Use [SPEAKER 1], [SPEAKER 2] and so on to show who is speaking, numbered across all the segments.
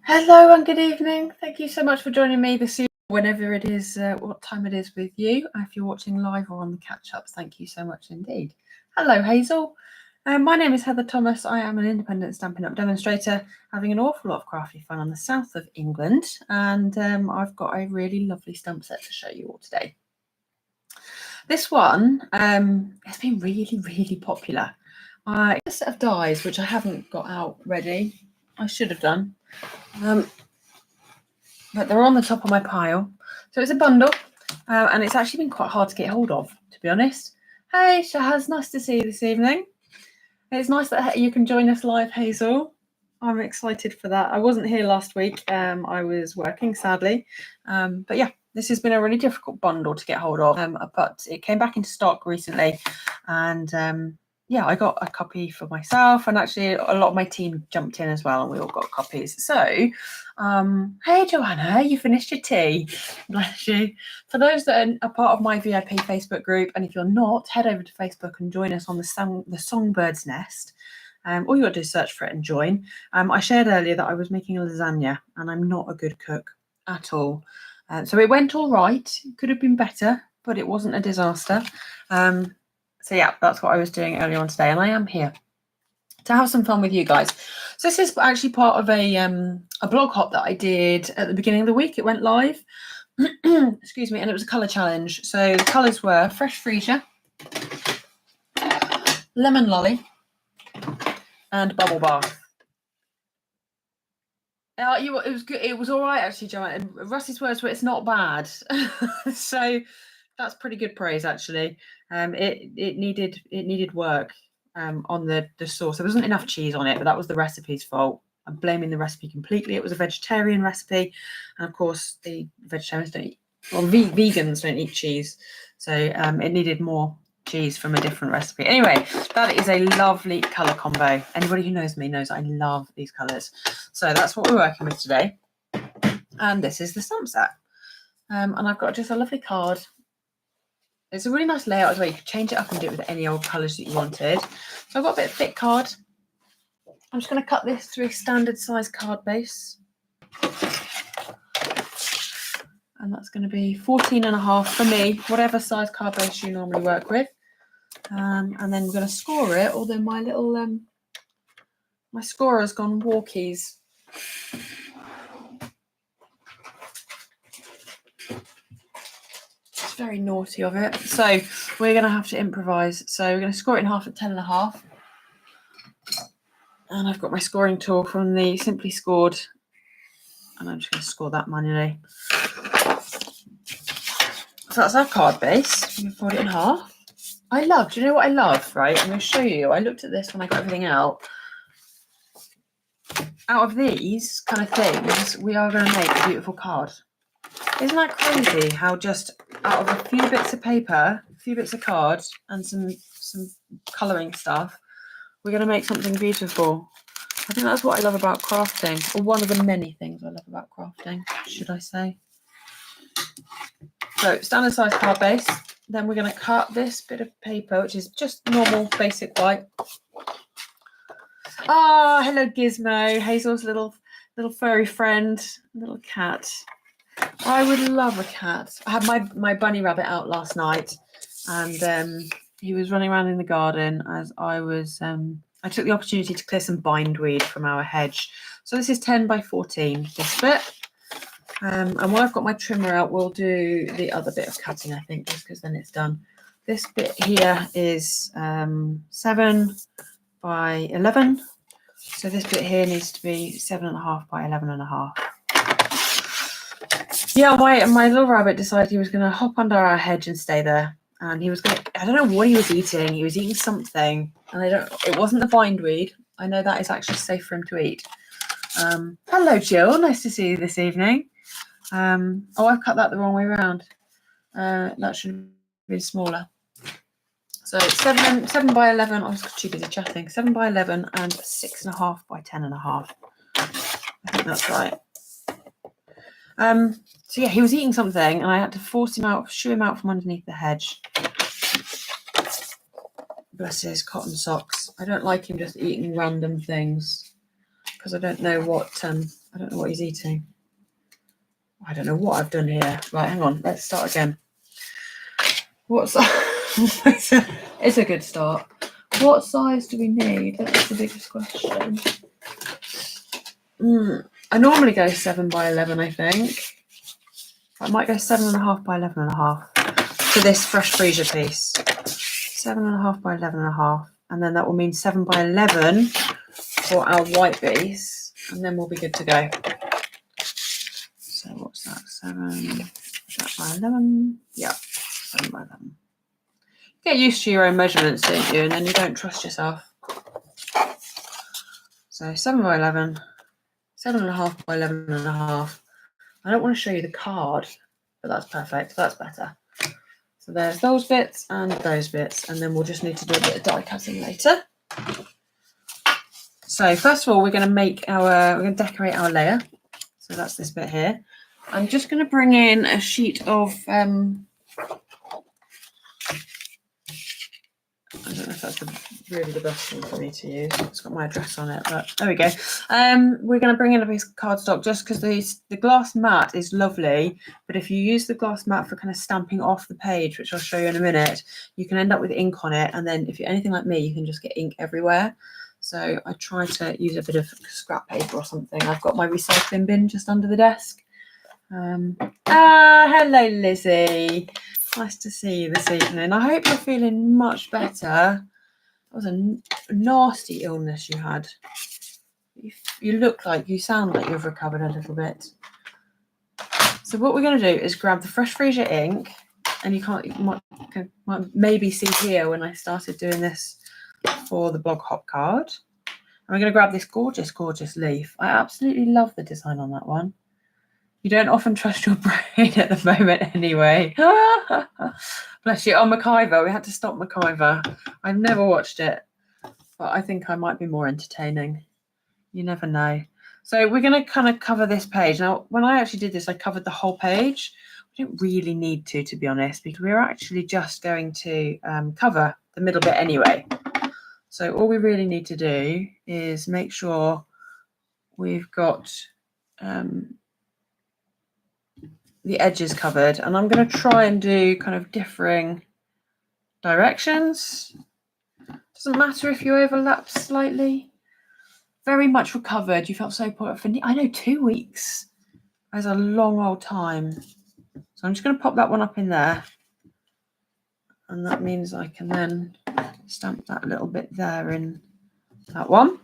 [SPEAKER 1] Hello and good evening. Thank you so much for joining me this evening, whenever it is, what time it is with you. If you're watching live or on the catch-ups, thank you so much indeed. Hello, Hazel. My name is Heather Thomas. I am an independent Stampin' Up demonstrator, having an awful lot of crafty fun on the south of England, and I've got a really lovely stamp set to show you all today. This one has been really, really popular. A set of dies, which I haven't got out ready. I should have done. But they're on the top of my pile. So it's a bundle, and it's actually been quite hard to get hold of, to be honest. Hey, Shahaz, nice to see you this evening. It's nice that you can join us live, Hazel. I'm excited for that. I wasn't here last week. I was working, sadly. But yeah, this has been a really difficult bundle to get hold of, but it came back into stock recently, and yeah, I got a copy for myself, and actually a lot of my team jumped in as well, and we all got copies. So, hey Joanna, you finished your tea. Bless you. For those that are part of my VIP Facebook group, and if you're not, head over to Facebook and join us on the Songbird's Nest. All you got to do is search for it and join. I shared earlier that I was making a lasagna, and I'm not a good cook at all. So it went all right. It could have been better, but it wasn't a disaster. So yeah, that's what I was doing earlier on today, and I am here to have some fun with you guys. So this is actually part of a blog hop that I did at the beginning of the week. It went live, excuse me, and it was a colour challenge. So the colours were Fresh Freesia, Lemon Lolly, and Bubble Bath. It was good. It was all right, actually, Joanne. Rusty's words were, "It's not bad." So that's pretty good praise, actually. It needed work on the sauce. There wasn't enough cheese on it, but that was the recipe's fault. I'm blaming the recipe completely. It was a vegetarian recipe, and of course, the vegetarians don't eat, well, vegans don't eat cheese, so it needed more cheese from a different recipe. Anyway, that is a lovely colour combo. Anybody who knows me knows I love these colours. So that's what we're working with today. And this is the stamp set. And I've got just a lovely card. It's a really nice layout as well. You could change it up and do it with any old colours that you wanted. So I've got a bit of thick card. I'm just going to cut this through a standard size card base. And that's going to be 14.5 for me, whatever size card base you normally work with. And then we're going to score it, although my little my scorer's gone walkies. It's very naughty of it. So we're going to have to improvise. So we're going to score it in half at 10.5. And I've got my scoring tool from the Simply Scored, and I'm just going to score that manually. So that's our card base. I'm going to fold it in half. Do you know what I love, right? I'm going to show you. I looked at this when I got everything out. Out of these kind of things, we are going to make a beautiful card. Isn't that crazy how just out of a few bits of paper, a few bits of card, and some colouring stuff, we're going to make something beautiful. I think that's what I love about crafting, or one of the many things I love about crafting, should I say. So standard size card base. Then we're going to cut this bit of paper, which is just normal basic white. Ah, hello Gizmo, Hazel's little furry friend, little cat. I would love a cat. I had my bunny rabbit out last night, and he was running around in the garden as I was. I took the opportunity to clear some bindweed from our hedge. So this is 10 by 14, this bit. And while I've got my trimmer out, we'll do the other bit of cutting, I think, just because then it's done. This bit here is 7 by 11. So this bit here needs to be 7.5 by 11.5. Yeah, my little rabbit decided he was going to hop under our hedge and stay there. And he was going to, I don't know what he was eating. He was eating something. And it wasn't the bindweed. I know that is actually safe for him to eat. Hello, Jill. Nice to see you this evening. Oh, I've cut that the wrong way around. That should have been smaller. So 7 by 11. I was too busy chatting. 7 by 11 and 6.5 by 10.5. I think that's right. So yeah, he was eating something, and I had to force him out, shoo him out from underneath the hedge. Bless his cotton socks. I don't like him just eating random things, because I don't know what he's eating. I don't know what I've done here. Right, hang on. Let's start again. What's it's a good start. What size do we need? That's the biggest question. I normally go 7 by 11, I think. I might go 7.5 by 11.5 for this fresh freezer piece. 7.5 by 11.5, and then that will mean 7 by 11 for our white base, and then we'll be good to go. So what's that? 7 by 11. Yeah, 7 by 11. Get used to your own measurements, don't you? And then you don't trust yourself. So 7 by 11, 7.5 by 11.5. I don't want to show you the card, but that's perfect. That's better. So there's those bits and those bits, and then we'll just need to do a bit of die cutting later. So first of all, we're going to decorate our layer. So that's this bit here. I'm just going to bring in a sheet of I don't know if that's really the best thing for me to use. It's got my address on it, but there we go. We're going to bring in a piece of cardstock just because the glass mat is lovely, but if you use the glass mat for kind of stamping off the page, which I'll show you in a minute, you can end up with ink on it, and then if you're anything like me, you can just get ink everywhere. So I try to use a bit of scrap paper or something. I've got my recycling bin just under the desk. Hello, Lizzie. Nice to see you this evening. I hope you're feeling much better. That was a nasty illness you had. You sound like you've recovered a little bit. So what we're going to do is grab the fresh freezer ink, and you might maybe see here when I started doing this for the blog hop card. And we're going to grab this gorgeous, gorgeous leaf. I absolutely love the design on that one. You don't often trust your brain at the moment anyway. Bless you. Oh, MacIver. We had to stop MacIver. I've never watched it, but I think I might be more entertaining. You never know. So we're going to kind of cover this page. Now, when I actually did this, I covered the whole page. We didn't really need to be honest, because we're actually just going to cover the middle bit anyway. So all we really need to do is make sure we've got the edges covered, and I'm going to try and do kind of differing directions. Doesn't matter if you overlap slightly. Very much recovered. You felt so poor for I know 2 weeks. That's a long old time. So I'm just going to pop that one up in there, and that means I can then stamp that little bit there in that one.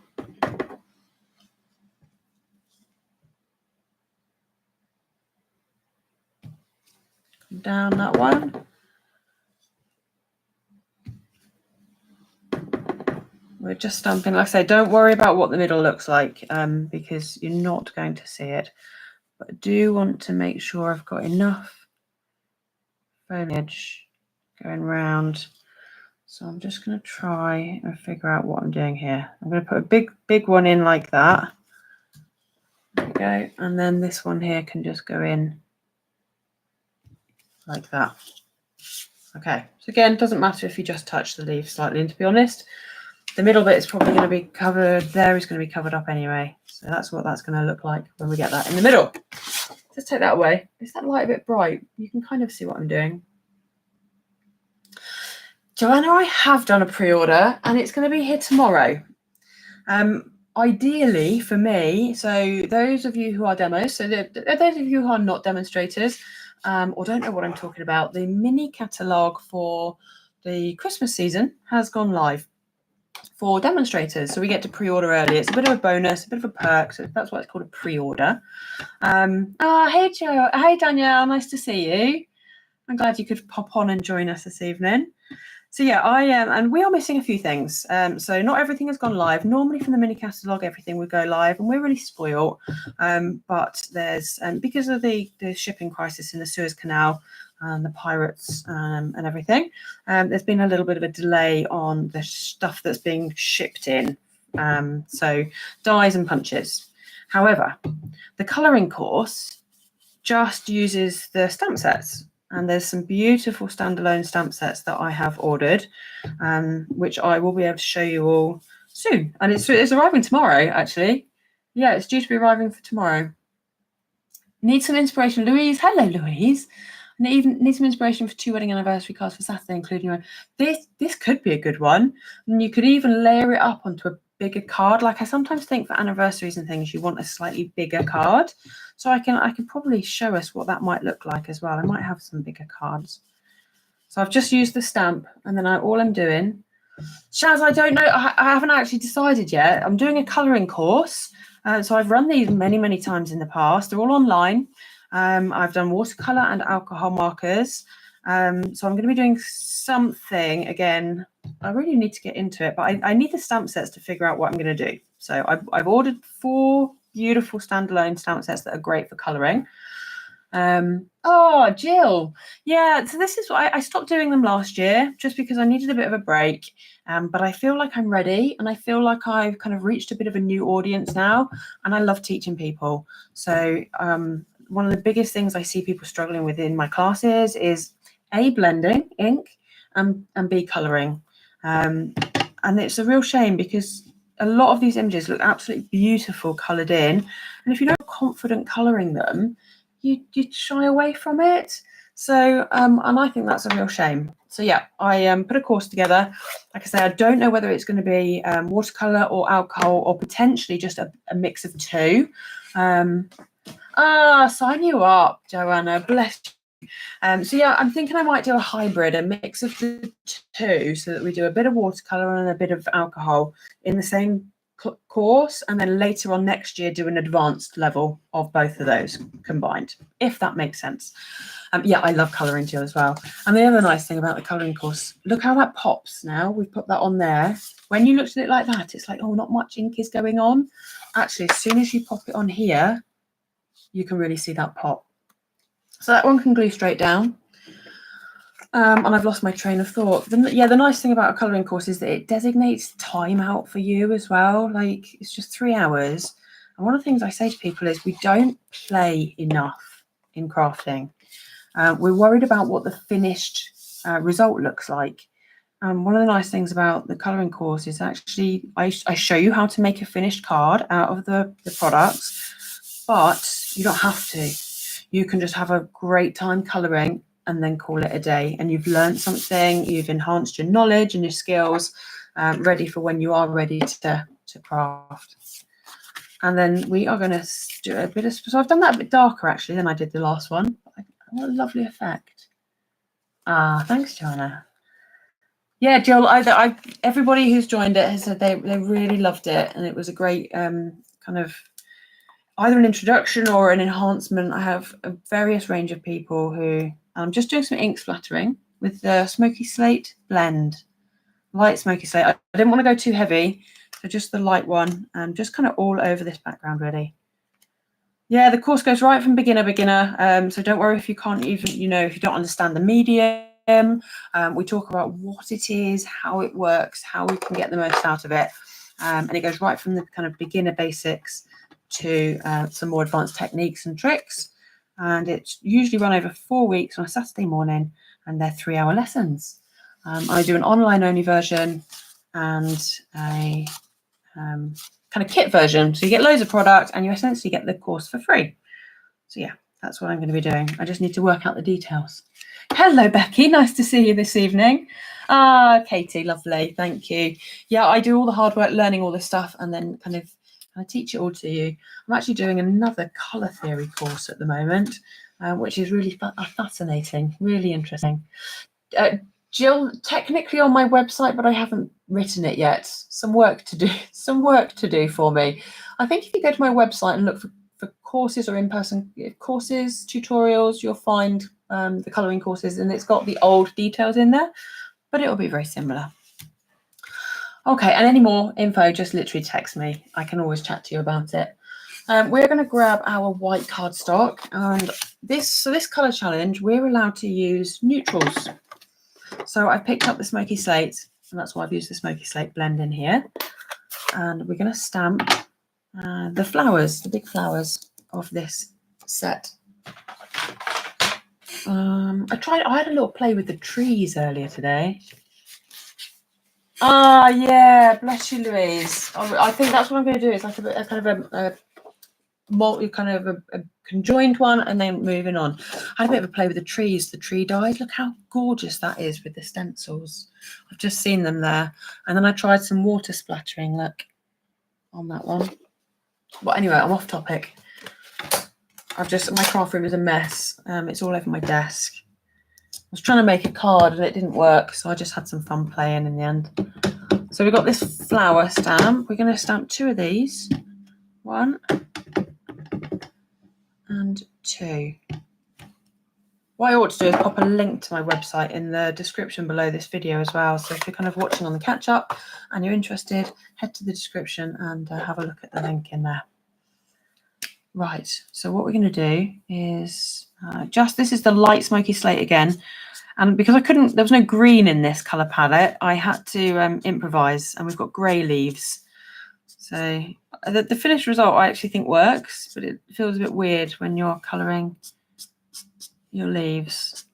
[SPEAKER 1] Down that one. We're just stamping. Like I say, don't worry about what the middle looks like because you're not going to see it. But I do want to make sure I've got enough foliage going round. So I'm just going to try and figure out what I'm doing here. I'm going to put a big one in like that. There we go. And then this one here can just go in like that. Okay, so again, it doesn't matter if you just touch the leaf slightly, and to be honest, the middle bit is probably going to be covered, there is going to be covered up anyway. So that's what that's going to look like when we get that in the middle. Just take that away. Is that light a bit bright? You can kind of see what I'm doing. Joanna, I have done a pre-order and it's going to be here tomorrow. Ideally for me, so those of you who are demos, so those of you who are not demonstrators or don't know what I'm talking about, the mini catalogue for the Christmas season has gone live for demonstrators. So we get to pre-order early. It's a bit of a bonus, a bit of a perk. So that's why it's called a pre-order. Hey Joe, hey Danielle, nice to see you. I'm glad you could pop on and join us this evening. So yeah, and we are missing a few things. So not everything has gone live. Normally from the mini catalogue, everything would go live, and we're really spoiled. But there's because of the shipping crisis in the Suez Canal and the pirates and everything, there's been a little bit of a delay on the stuff that's being shipped in. So dies and punches. However, the colouring course just uses the stamp sets. And there's some beautiful standalone stamp sets that I have ordered, which I will be able to show you all soon. And it's arriving tomorrow, actually. Yeah, it's due to be arriving for tomorrow. Need some inspiration, Louise. Hello, Louise. Need some inspiration for 2 wedding anniversary cards for Saturday, including your own. This could be a good one. And you could even layer it up onto a bigger card. Like I sometimes think for anniversaries and things, you want a slightly bigger card. So I can probably show us what that might look like as well. I might have some bigger cards. So I've just used the stamp, and then all I'm doing, Shaz, I don't know. I haven't actually decided yet. I'm doing a colouring course. So I've run these many, many times in the past. They're all online. I've done watercolour and alcohol markers. So I'm going to be doing something again. I really need to get into it, but I need the stamp sets to figure out what I'm going to do. So I've ordered 4 beautiful standalone stamp sets that are great for colouring. Oh, Jill. Yeah, so this is what I stopped doing them last year just because I needed a bit of a break. But I feel like I'm ready, and I feel like I've kind of reached a bit of a new audience now, and I love teaching people. So one of the biggest things I see people struggling with in my classes is A, blending ink, and B, colouring. And it's a real shame because a lot of these images look absolutely beautiful coloured in, and if you're not confident colouring them, you shy away from it. So and I think that's a real shame. So yeah, I put a course together. Like I say, I don't know whether it's going to be watercolor or alcohol, or potentially just a mix of 2. Sign you up, Joanna, bless you. So yeah, I'm thinking I might do a hybrid, a mix of the 2, so that we do a bit of watercolor and a bit of alcohol in the same course, and then later on next year do an advanced level of both of those combined, if that makes sense. Yeah, I love colouring Jill as well. And the other nice thing about the colouring course, look how that pops now. We've put that on there. When you looked at it like that, it's like, oh, not much ink is going on. Actually, as soon as you pop it on here, you can really see that pop. So that one can glue straight down. And I've lost my train of thought. The nice thing about a colouring course is that it designates time out for you as well. Like, it's just 3 hours. And one of the things I say to people is we don't play enough in crafting. We're worried about what the finished result looks like. One of the nice things about the colouring course is actually I show you how to make a finished card out of the products, but you don't have to. You can just have a great time colouring and then call it a day, and you've learned something, you've enhanced your knowledge and your skills, ready for when you are ready to craft. And then we are going to do a bit of, so I've done that a bit darker actually than I did the last one. What a lovely effect. Thanks, Joanna. Yeah, Jill, everybody who's joined it has said they really loved it, and it was a great kind of either an introduction or an enhancement. I have a various range of people who I'm just doing some ink splattering with the Smoky Slate blend, light Smoky Slate. I didn't want to go too heavy, so just the light one, just kind of all over this background really. Yeah, the course goes right from beginner. So don't worry if you can't even, if you don't understand the medium. We talk about what it is, how it works, how we can get the most out of it. And it goes right from the kind of beginner basics to some more advanced techniques and tricks. And it's usually run over 4 weeks on a Saturday morning, and they're 3-hour lessons. I do an online only version and a kind of kit version. So you get loads of product and you essentially get the course for free. So yeah, that's what I'm going to be doing. I just need to work out the details. Hello, Becky. Nice to see you this evening. Katie, lovely. Thank you. Yeah, I do all the hard work learning all this stuff and then kind of teach it all to you. I'm actually doing another colour theory course at the moment, which is really fascinating, really interesting. Jill, technically on my website, but I haven't written it yet. Some work to do for me. I think if you go to my website and look for courses or in-person courses, tutorials, you'll find the colouring courses, and it's got the old details in there, but it'll be very similar. Okay, and any more info, just literally text me. I can always chat to you about it. We're going to grab our white cardstock, and this colour challenge, we're allowed to use neutrals. So I picked up the Smoky Slate, and that's why I've used the Smoky Slate blend in here. And we're going to stamp the flowers, the big flowers of this set. I had a little play with the trees earlier today. Ah, yeah, bless you, Louise. I think that's what I'm going to do. It's like a kind of a multi, kind of a conjoined one, and then moving on. I had a bit of a play with the trees. The tree died. Look how gorgeous that is with the stencils. I've just seen them there. And then I tried some water splattering, look, on that one. But anyway, I'm off topic. My craft room is a mess. It's all over my desk. I was trying to make a card and it didn't work, so I just had some fun playing in the end. So we've got this flower stamp. We're going to stamp 2 of these. 1 and 2. What I ought to do is pop a link to my website in the description below this video as well. So if you're kind of watching on the catch up and you're interested, head to the description and have a look at the link in there. Right, so what we're going to do is this is the light smoky slate again. And because there was no green in this colour palette, I had to improvise, and we've got grey leaves. So the finished result I actually think works, but it feels a bit weird when you're colouring your leaves.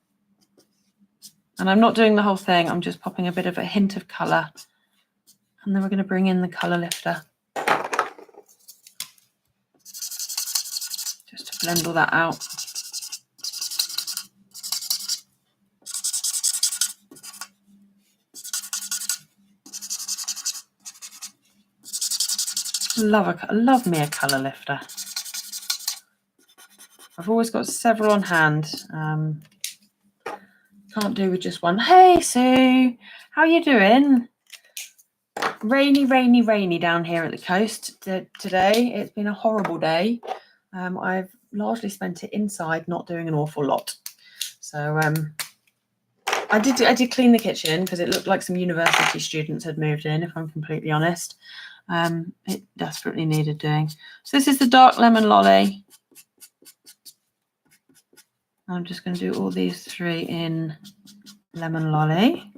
[SPEAKER 1] And I'm not doing the whole thing, I'm just popping a bit of a hint of colour. And then we're going to bring in the colour lifter. Just to blend all that out. Love me a colour lifter. I've always got several on hand. Can't do with just one. Hey Sue, how you doing? Rainy down here at the coast today. It's been a horrible day. I've largely spent it inside, not doing an awful lot. So I did clean the kitchen because it looked like some university students had moved in, if I'm completely honest. It desperately needed doing. So this is the dark lemon lolly. I'm just going to do all these 3 in lemon lolly.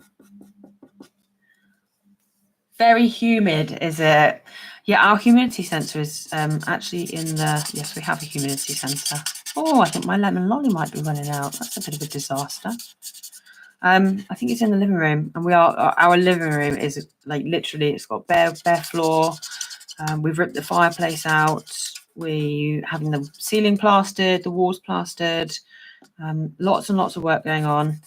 [SPEAKER 1] Very humid, is it? Yeah, our humidity sensor is actually in the... Yes, we have a humidity sensor. Oh, I think my lemon lolly might be running out. That's a bit of a disaster. I think it's in the living room, and our living room is like literally, it's got bare floor. We've ripped the fireplace out. We're having the ceiling plastered, the walls plastered. Lots and lots of work going on.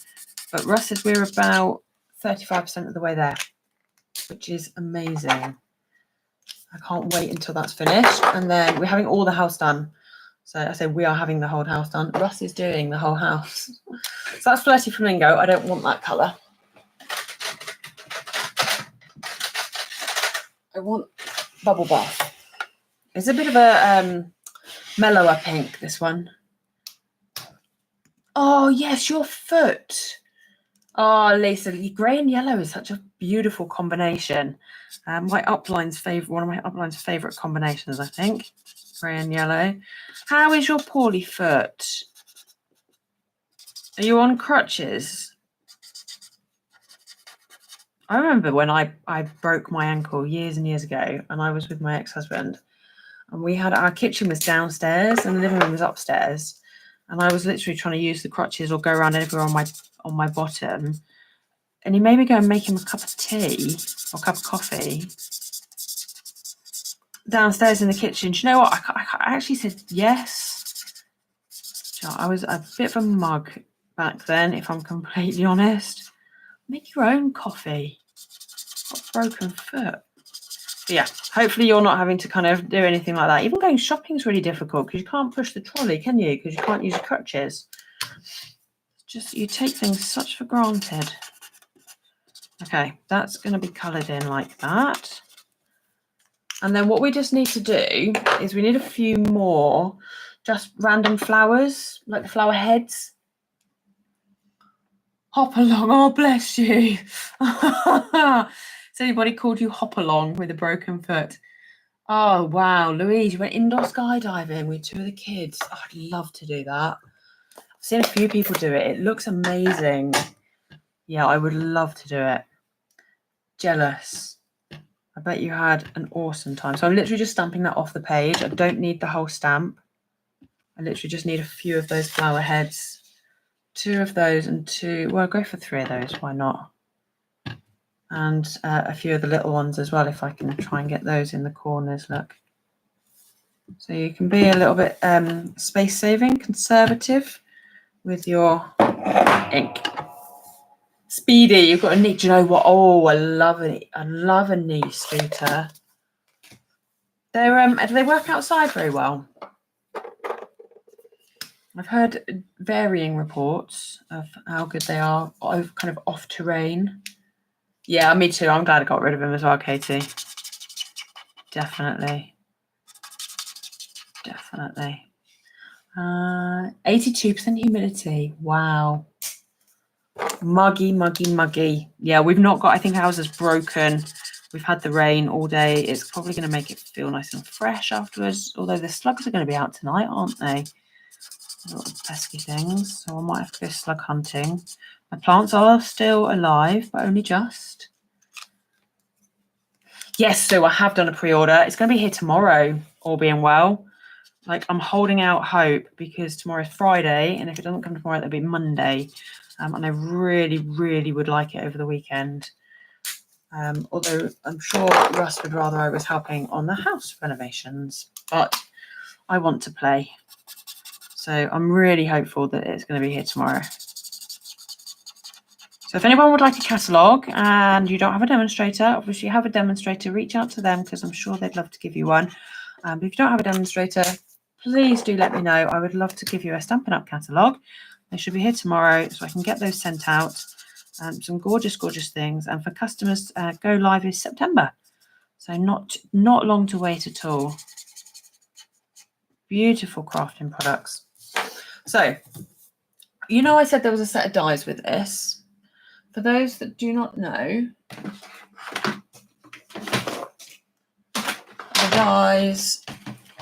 [SPEAKER 1] But Russ says we're about 35% of the way there, which is amazing. I can't wait until that's finished. And then we're having all the house done. So I say we are having the whole house done. Russ is doing the whole house. So that's Flirty Flamingo. I don't want that colour. I want Bubble Bath. It's a bit of a mellower pink, this one. Oh, yes, your foot. Oh, Lisa, grey and yellow is such a beautiful combination. One of my upline's favourite combinations, I think. Grey and yellow. How is your poorly foot? Are you on crutches? I remember when I broke my ankle years and years ago, and I was with my ex-husband, and our kitchen was downstairs and the living room was upstairs, and I was literally trying to use the crutches or go around everywhere on my bottom, and he made me go and make him a cup of tea or a cup of coffee downstairs in the kitchen. Do you know what? I actually said yes. I was a bit of a mug back then, if I'm completely honest. Make your own coffee. Got a broken foot. But yeah, hopefully you're not having to kind of do anything like that. Even going shopping is really difficult because you can't push the trolley, can you? Because you can't use your crutches. Just you take things such for granted. Okay, that's going to be coloured in like that. And then what we just need to do is we need a few more just random flowers, like the flower heads. Hop along, oh bless you. Has anybody called you hop along with a broken foot? Oh wow, Louise, you went indoor skydiving with 2 of the kids. Oh, I'd love to do that. I've seen a few people do it. It looks amazing. Yeah, I would love to do it. Jealous. I bet you had an awesome time. So I'm literally just stamping that off the page. I don't need the whole stamp. I literally just need a few of those flower heads. 2 of those and 2. Well, I'll go for 3 of those. Why not? and a few of the little ones as well, if I can try and get those in the corners. Look, so you can be a little bit space saving, conservative with your ink. Speedy, you've got a knee. Do you know what? Oh, I love it. I love a knee scooter. They're do they work outside very well? I've heard varying reports of how good they are kind of off terrain. Yeah, me too. I'm glad I got rid of them as well, Katie. Definitely. 82% humidity. Wow. Muggy. Yeah, we've not got, I think ours is broken. We've had the rain all day. It's probably going to make it feel nice and fresh afterwards. Although the slugs are going to be out tonight, aren't they? Little pesky things. So I might have to go slug hunting. My plants are still alive, but only just. Yes, so I have done a pre-order. It's going to be here tomorrow, all being well. Like, I'm holding out hope because tomorrow's Friday, and if it doesn't come tomorrow, it'll be Monday. And I really, really would like it over the weekend. Although I'm sure Russ would rather I was helping on the house renovations, but I want to play. So I'm really hopeful that it's going to be here tomorrow. So if anyone would like a catalogue and you don't have a demonstrator, obviously you have a demonstrator, reach out to them because I'm sure they'd love to give you one. But if you don't have a demonstrator, please do let me know. I would love to give you a Stampin' Up catalogue. They should be here tomorrow so I can get those sent out. Some gorgeous, gorgeous things. And for customers, go live is September. So not long to wait at all. Beautiful crafting products. So, you know, I said there was a set of dies with this. For those that do not know, the dies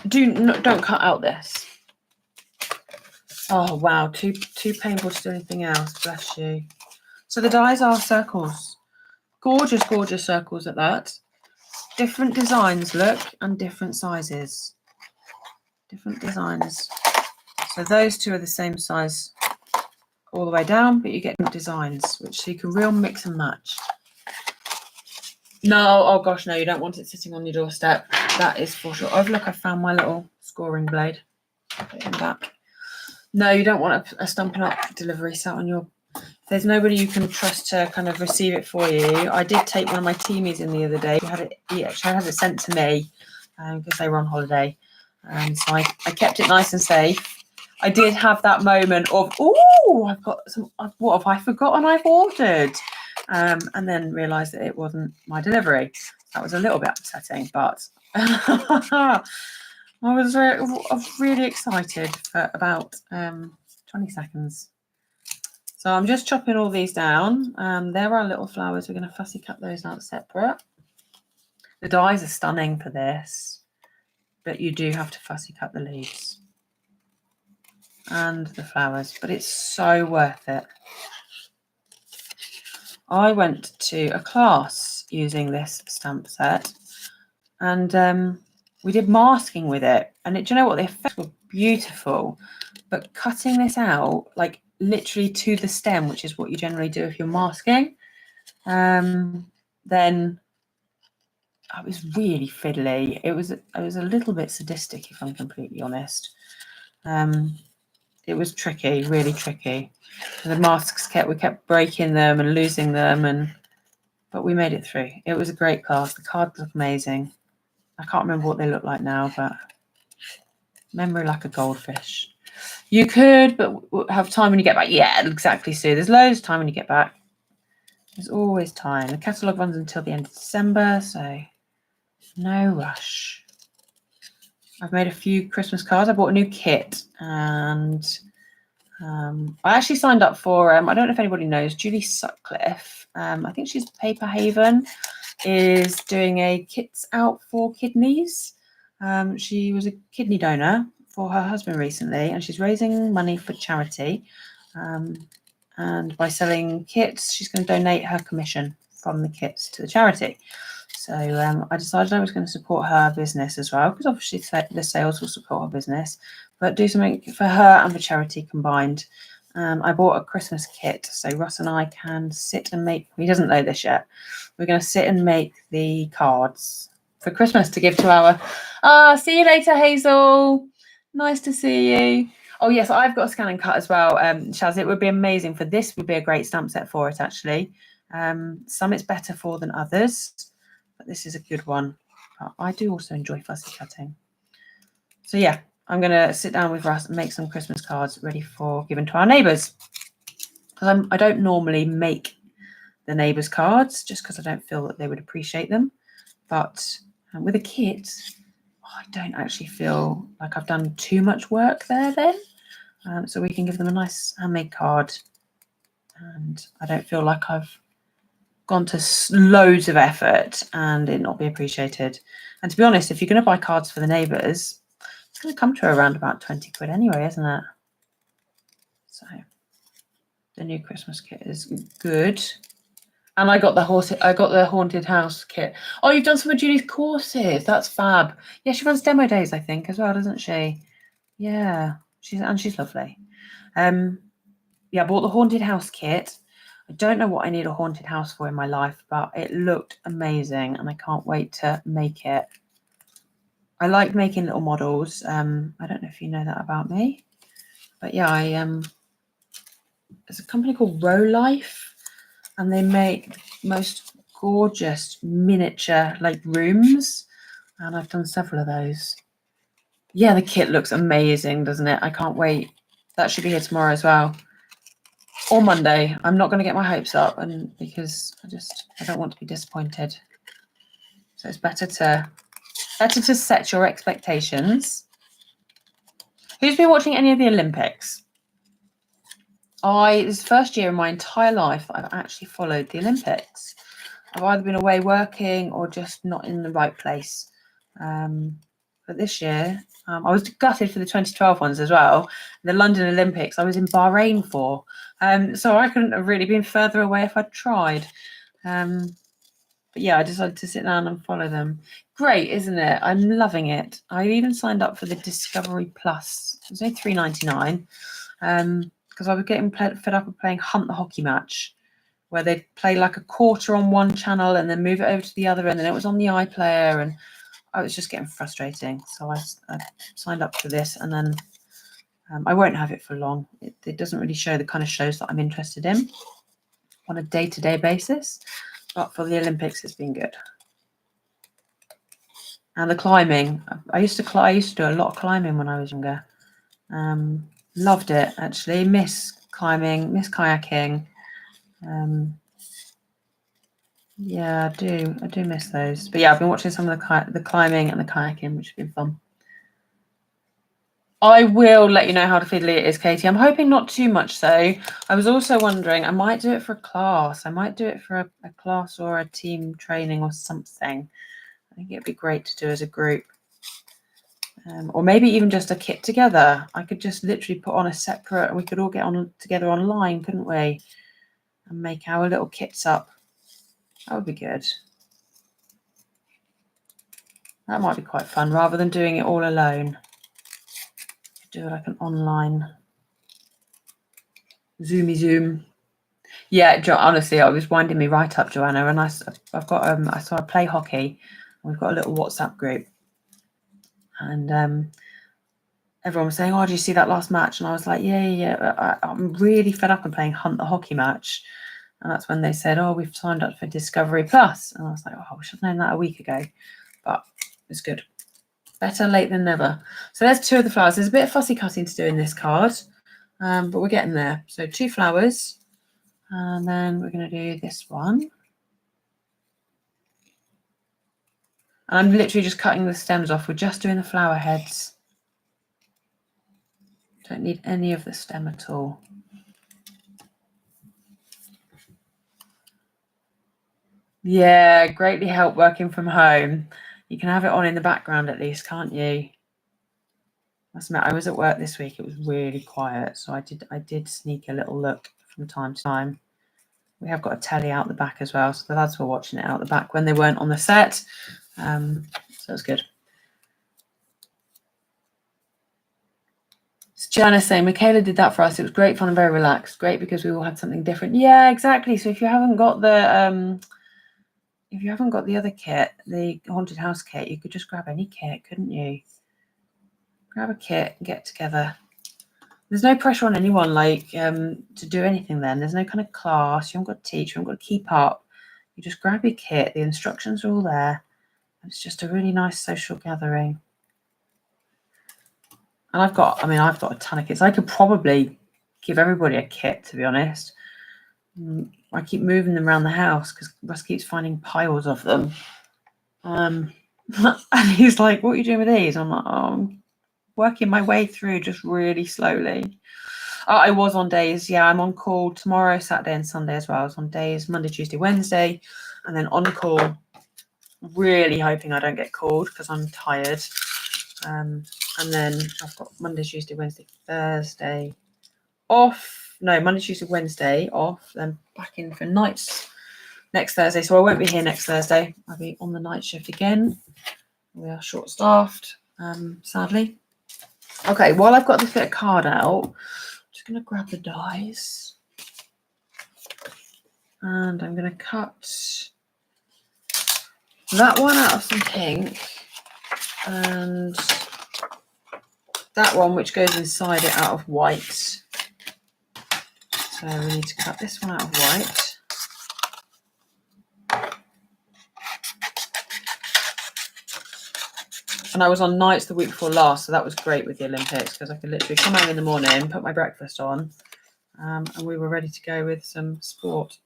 [SPEAKER 1] don't cut out this. Oh wow, too painful to do anything else. Bless you. So the dies are circles, gorgeous, gorgeous circles at that. Different designs, look, and different sizes. Different designs. So those two are the same size all the way down, but you get different designs, which so you can real mix and match. No, oh gosh, no, you don't want it sitting on your doorstep. That is for sure. Oh, look, I found my little scoring blade. Put it in back. No, you don't want a Stampin' Up delivery sat on your... If there's nobody you can trust to kind of receive it for you. I did take one of my teamies in the other day. He actually had it sent to me because they were on holiday. So I kept it nice and safe. I did have that moment of, oh, I've got some, what have I forgotten I've ordered? And then realised that it wasn't my delivery. That was a little bit upsetting, but I was really excited for about 20 seconds. So I'm just chopping all these down. There are little flowers. We're going to fussy cut those out separate. The dies are stunning for this, but you do have to fussy cut the leaves and the flowers, but it's so worth it. I went to a class using this stamp set, and we did masking with it, and do you know what, the effects were beautiful, but cutting this out like literally to the stem, which is what you generally do if you're masking, then it was really fiddly. It was a little bit sadistic, if I'm completely honest. It was tricky, really tricky. The masks we kept breaking them and losing them, but we made it through. It was a great class. The cards look amazing. I can't remember what they look like now, but memory like a goldfish. You could, but have time when you get back. Yeah, exactly, Sue. There's loads of time when you get back. There's always time. The catalogue runs until the end of December, so no rush. I've made a few Christmas cards. I bought a new kit, and I actually signed up for, I don't know if anybody knows, Julie Sutcliffe. I think she's Paper Haven, is doing a Kits Out for Kidneys. She was a kidney donor for her husband recently, and she's raising money for charity. And by selling kits, she's going to donate her commission from the kits to the charity. So I decided I was going to support her business as well, because obviously the sales will support her business, but do something for her and for charity combined. I bought a Christmas kit so Russ and I can sit and make, he doesn't know this yet, we're going to sit and make the cards for Christmas to give to our, see you later, Hazel. Nice to see you. Oh yes, I've got a scan and cut as well, Shaz. It would be amazing for this, would be a great stamp set for it actually. Some it's better for than others, but this is a good one. I do also enjoy fussy cutting. So yeah, I'm going to sit down with Russ and make some Christmas cards ready for giving to our neighbours. Because I don't normally make the neighbours' cards just because I don't feel that they would appreciate them. But with a kit, I don't actually feel like I've done too much work there then. So we can give them a nice handmade card. And I don't feel like I've gone to loads of effort and it not be appreciated. And to be honest, if you're going to buy cards for the neighbours, it's going to come to around about 20 quid anyway, isn't it? So the new Christmas kit is good. And I got the haunted house kit. Oh, you've done some of Julie's courses. That's fab. Yeah, she runs demo days, I think, as well, doesn't she? Yeah, she's lovely. Yeah, I bought the haunted house kit. I don't know what I need a haunted house for in my life, but it looked amazing and I can't wait to make it. I like making little models. I don't know if you know that about me, but yeah, there's a company called Row Life and they make most gorgeous miniature like rooms, and I've done several of those. Yeah, the kit looks amazing, doesn't it? I can't wait. That should be here tomorrow as well, or Monday. I'm not going to get my hopes up, and because I don't want to be disappointed. So it's better to set your expectations. Who's been watching any of the Olympics? This is the first year in my entire life that I've actually followed the Olympics. I've either been away working or just not in the right place. But this year, I was gutted for the 2012 ones as well. The London Olympics, I was in Bahrain for. So I couldn't have really been further away if I'd tried. But yeah, I decided to sit down and follow them. Great, isn't it? I'm loving it. I even signed up for the Discovery Plus. It was only $3.99 because I was getting fed up of playing Hunt the Hockey Match, where they'd play like a quarter on one channel and then move it over to the other, and then it was on the iPlayer, and I was just getting frustrating. So I signed up for this, and then I won't have it for long. It doesn't really show the kind of shows that I'm interested in on a day-to-day basis. But for the Olympics, it's been good. And the climbing, I used to do a lot of climbing when I was younger. Loved it actually. Miss climbing, miss kayaking. Yeah, I do miss those. But yeah, I've been watching some of the climbing and the kayaking, which has been fun. I will let you know how fiddly it is, Katie. I'm hoping not too much so. I was also wondering, I might do it for a class. I might do it for a class or a team training or something. I think it'd be great to do as a group. Or maybe even just a kit together. I could just literally put on a separate, and we could all get on together online, couldn't we? And make our little kits up. That would be good. That might be quite fun, rather than doing it all alone. Do like an online Zoomy Zoom. Yeah, honestly, it was winding me right up, Joanna. And I've got I saw her play hockey. We've got a little WhatsApp group, and everyone was saying, "Oh, did you see that last match?" And I was like, "Yeah." I'm really fed up of playing Hunt the Hockey Match, and that's when they said, "Oh, we've signed up for Discovery Plus," and I was like, "Oh, we should have known that a week ago," but it's good. Better late than never. So there's two of the flowers. There's a bit of fussy cutting to do in this card, but we're getting there. So 2 flowers, and then we're going to do this one. And I'm literally just cutting the stems off. We're just doing the flower heads. Don't need any of the stem at all. Yeah, greatly help working from home. You can have it on in the background at least, can't you? I was at work this week. It was really quiet, so I did sneak a little look from time to time. We have got a telly out the back as well, so the lads were watching it out the back when they weren't on the set. So it's good. It's Janice saying, Michaela did that for us. It was great fun and very relaxed. Great because we all had something different. Yeah, exactly. So if you haven't got the other kit, the haunted house kit, you could just grab any kit, couldn't you? Grab a kit and get together. There's no pressure on anyone to do anything then. There's no kind of class. You haven't got to teach. You haven't got to keep up. You just grab your kit. The instructions are all there. It's just a really nice social gathering. And I've got a ton of kits. I could probably give everybody a kit, to be honest. I keep moving them around the house because Russ keeps finding piles of them. And he's like, what are you doing with these? I'm like, I'm working my way through just really slowly. I was on days. Yeah, I'm on call tomorrow, Saturday and Sunday as well. I was on days Monday, Tuesday, Wednesday, and then on call. Really hoping I don't get called because I'm tired. And then I've got Monday, Tuesday, Wednesday, Thursday off. No, Monday, Tuesday, Wednesday off. Then back in for nights next Thursday. So I won't be here next Thursday. I'll be on the night shift again. We are short-staffed, sadly. Okay, while I've got this bit of card out, I'm just going to grab the dies. And I'm going to cut that one out of some pink. And that one, which goes inside it, out of white. So we need to cut this one out of white. And I was on nights the week before last, so that was great with the Olympics because I could literally come home in the morning, put my breakfast on, and we were ready to go with some sport.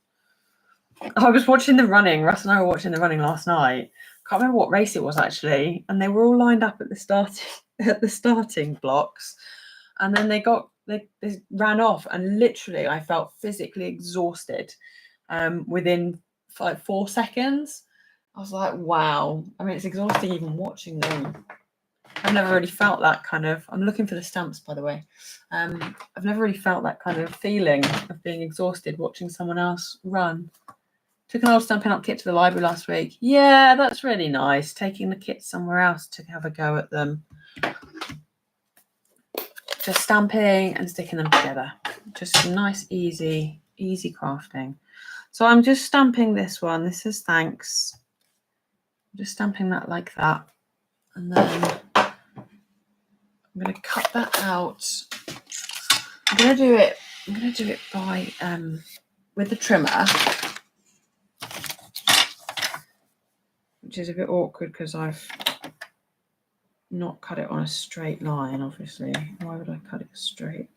[SPEAKER 1] I was watching the running. Russ and I were watching the running last night. Can't remember what race it was actually, and they were all lined up at the starting blocks, and then they ran off, and literally I felt physically exhausted within 4 seconds. I was like, wow. I mean, it's exhausting even watching them. I've never really felt that kind of. I'm looking for the stamps, by the way. I've never really felt that kind of feeling of being exhausted watching someone else run. Took an old Stampin' Up kit to the library last week. Yeah, that's really nice. Taking the kit somewhere else to have a go at them. Just stamping and sticking them together. Just nice, easy crafting. So I'm just stamping this one. This is thanks. I'm just stamping that like that. And then I'm going to cut that out. I'm going to do it by with the trimmer. Which is a bit awkward because I've not cut it on a straight line, obviously. Why would I cut it straight?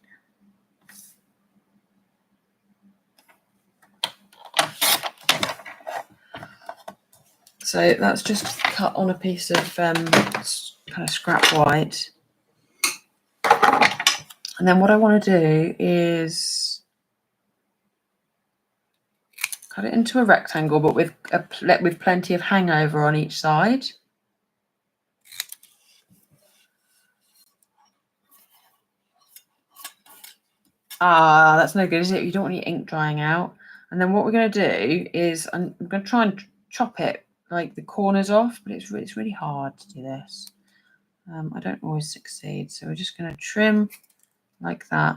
[SPEAKER 1] So that's just cut on a piece of kind of scrap white. And then what I want to do is cut it into a rectangle, but with plenty of hangover on each side. Ah, that's no good, is it? You don't want your ink drying out. And then what we're going to do is I'm going to try and chop it, like the corners off, but it's really hard to do this. I don't always succeed. So we're just going to trim like that.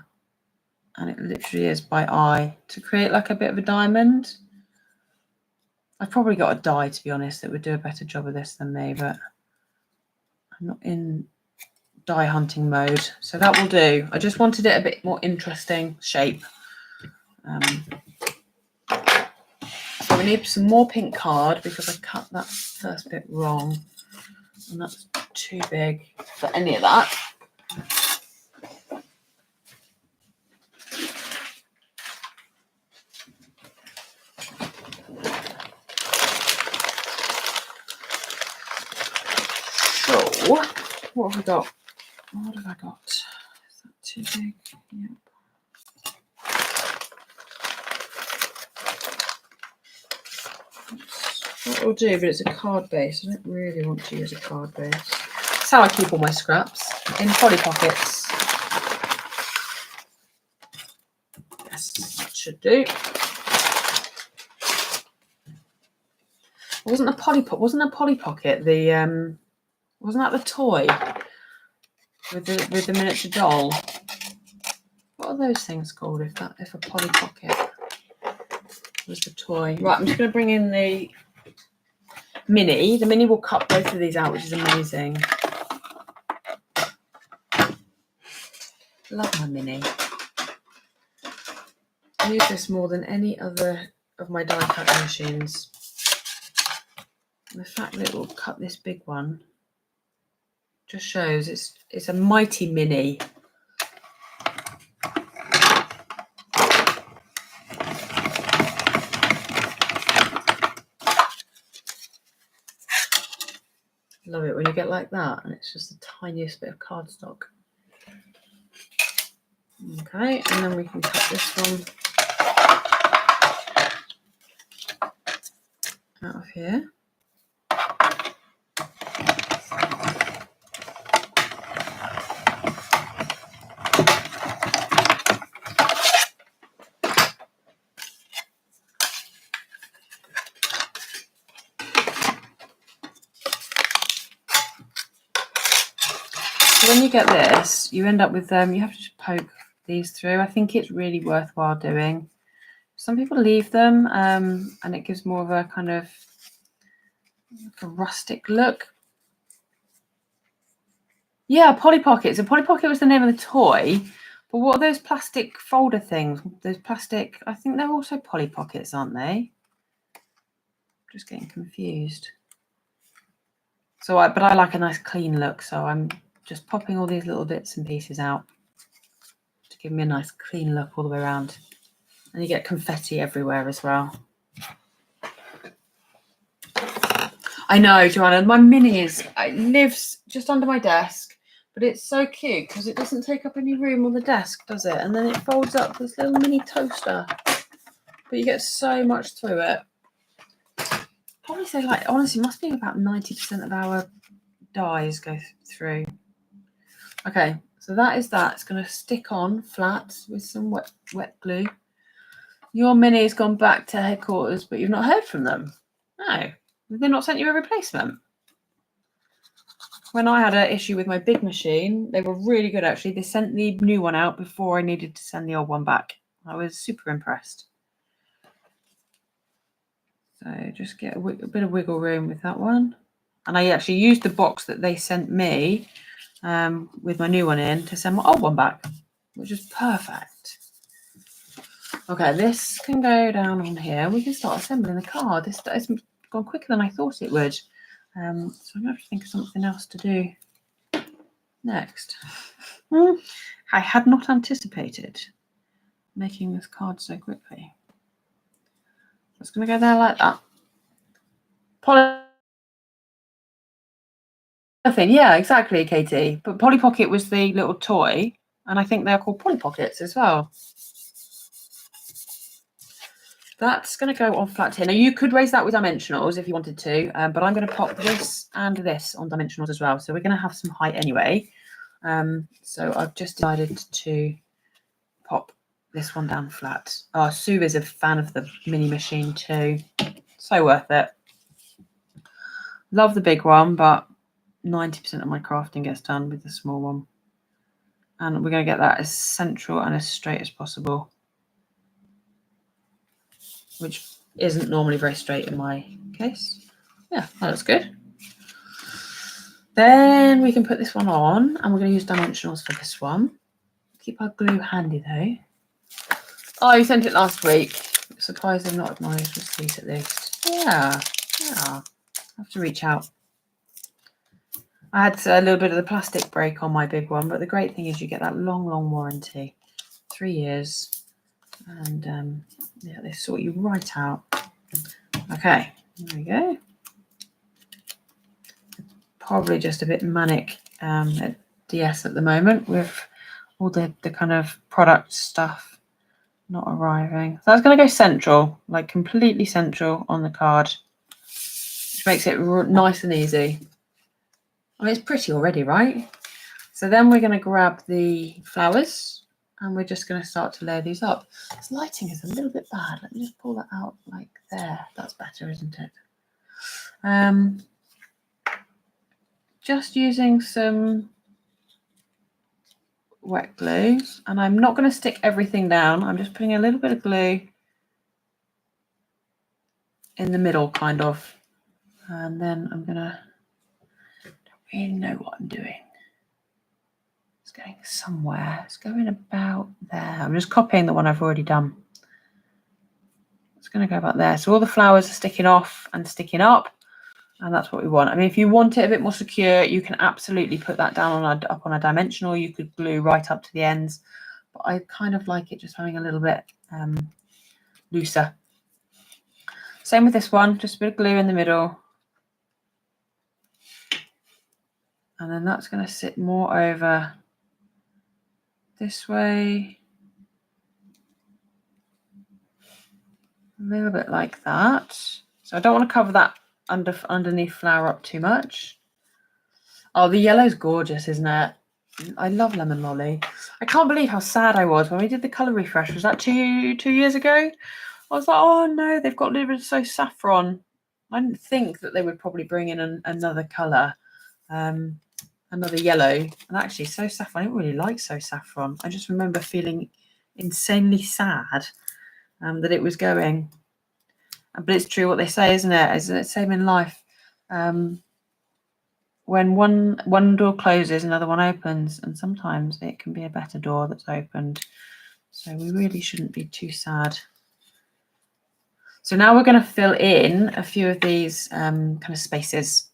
[SPEAKER 1] And it literally is by eye to create like a bit of a diamond. I've probably got a die, to be honest, that would do a better job of this than me, but I'm not in die hunting mode. So that will do. I just wanted it a bit more interesting shape. So we need some more pink card because I cut that first bit wrong. And that's too big for any of that. So, what have we got? What have I got? Is that too big? Yep. What we'll do, but it's a card base. I don't really want to use a card base. That's how I keep all my scraps, in Polly Pockets. Yes, that should do. Wasn't a Polly Pocket the wasn't that the toy with the miniature doll? are those things called if a Polly Pocket was the toy? Right, I'm just going to bring in the mini. The mini will cut both of these out, which is amazing. Love my mini. I use this more than any other of my die cutting machines. And the fact that it will cut this big one just shows it's a mighty mini. Love it when you get like that and it's just the tiniest bit of cardstock. Okay, and then we can cut this one out of here. So when you get this, you end up with you have to just poke these through. I think it's really worthwhile doing. Some people leave them and it gives more of a kind of like a rustic look. Yeah, Polly Pockets. So Polly Pocket was the name of the toy. But what are those plastic folder things? Those plastic, I think they're also Polly Pockets, aren't they? Just getting confused. So, but I like a nice clean look, so I'm just popping all these little bits and pieces out to give me a nice clean look all the way around. And you get confetti everywhere as well. I know, Joanna, my mini it lives just under my desk, but it's so cute because it doesn't take up any room on the desk, does it? And then it folds up this little mini toaster, but you get so much through it. Probably say, like, honestly, must be about 90% of our dies go through. Okay, so that is that. It's going to stick on flat with some wet glue. Your mini's gone back to headquarters, but you've not heard from them. No. They've not sent you a replacement. When I had an issue with my big machine, they were really good, actually. They sent the new one out before I needed to send the old one back. I was super impressed. So just get a bit of wiggle room with that one. And I actually used the box that they sent me with my new one in to send my old one back, which is perfect. Okay, this can go down on here. We can start assembling the card. This has gone quicker than I thought it would. So I'm going to have to think of something else to do next. I had not anticipated making this card so quickly. It's going to go there like that. Polythene, yeah, exactly, Katie. But Polly Pocket was the little toy, and I think they're called Polly Pockets as well. That's going to go on flat tin. Now, you could raise that with dimensionals if you wanted to, but I'm going to pop this and this on dimensionals as well. So we're going to have some height anyway. So I've just decided to pop this one down flat. Oh, Sue is a fan of the mini machine too. So worth it. Love the big one, but 90% of my crafting gets done with the small one. And we're going to get that as central and as straight as possible, which isn't normally very straight in my case. Yeah, that looks good. Then we can put this one on, and we're going to use dimensionals for this one. Keep our glue handy though. Oh, you sent it last week. Surprised they've not acknowledged receipt at least. Yeah. I have to reach out. I had a little bit of the plastic break on my big one, but the great thing is you get that long warranty, 3 years, and yeah, they sort you right out. Okay, there we go. Probably just a bit manic at DS at the moment with all the kind of product stuff not arriving. So that's going to go central, like completely central on the card, which makes it nice and easy. I mean, it's pretty already, right? So then we're going to grab the flowers and we're just going to start to layer these up. This lighting is a little bit bad. Let me just pull that out like there. That's better, isn't it? Just using some wet glue, and I'm not going to stick everything down. I'm just putting a little bit of glue in the middle, kind of, and then I'm gonna, don't really know what I'm doing. It's going somewhere. It's going about there. I'm just copying the one I've already done. It's going to go about there. So all the flowers are sticking off and sticking up, and that's what we want. I mean, if you want it a bit more secure, you can absolutely put that down on up on a dimensional. You could glue right up to the ends, but I kind of like it just having a little bit looser. Same with this one, just a bit of glue in the middle. And then that's going to sit more over this way. A little bit like that. So I don't want to cover that underneath flower up too much. Oh, the yellow's gorgeous, isn't it? I love lemon lolly. I can't believe how sad I was when we did the colour refresh. Was that two years ago? I was like, oh no, they've got rid of So Saffron. I didn't think that they would probably bring in another colour, another yellow. And actually, So Saffron, I didn't really like So Saffron. I just remember feeling insanely sad that it was going. But it's true what they say, isn't it? It's the same in life. When one door closes, another one opens, and sometimes it can be a better door that's opened. So we really shouldn't be too sad. So now we're going to fill in a few of these kind of spaces.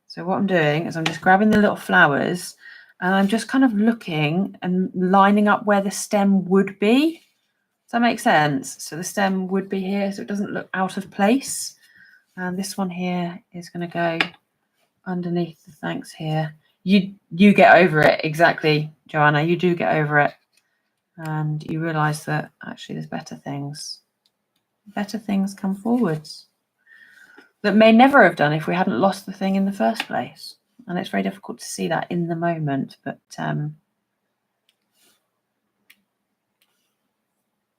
[SPEAKER 1] So what I'm doing is I'm just grabbing the little flowers, and I'm just kind of looking and lining up where the stem would be. Does that make sense? So the stem would be here, so it doesn't look out of place. And this one here is going to go underneath the thanks here. You get over it, exactly, Joanna. You do get over it, and you realise that actually there's better things. Better things come forwards that may never have done if we hadn't lost the thing in the first place. And it's very difficult to see that in the moment, but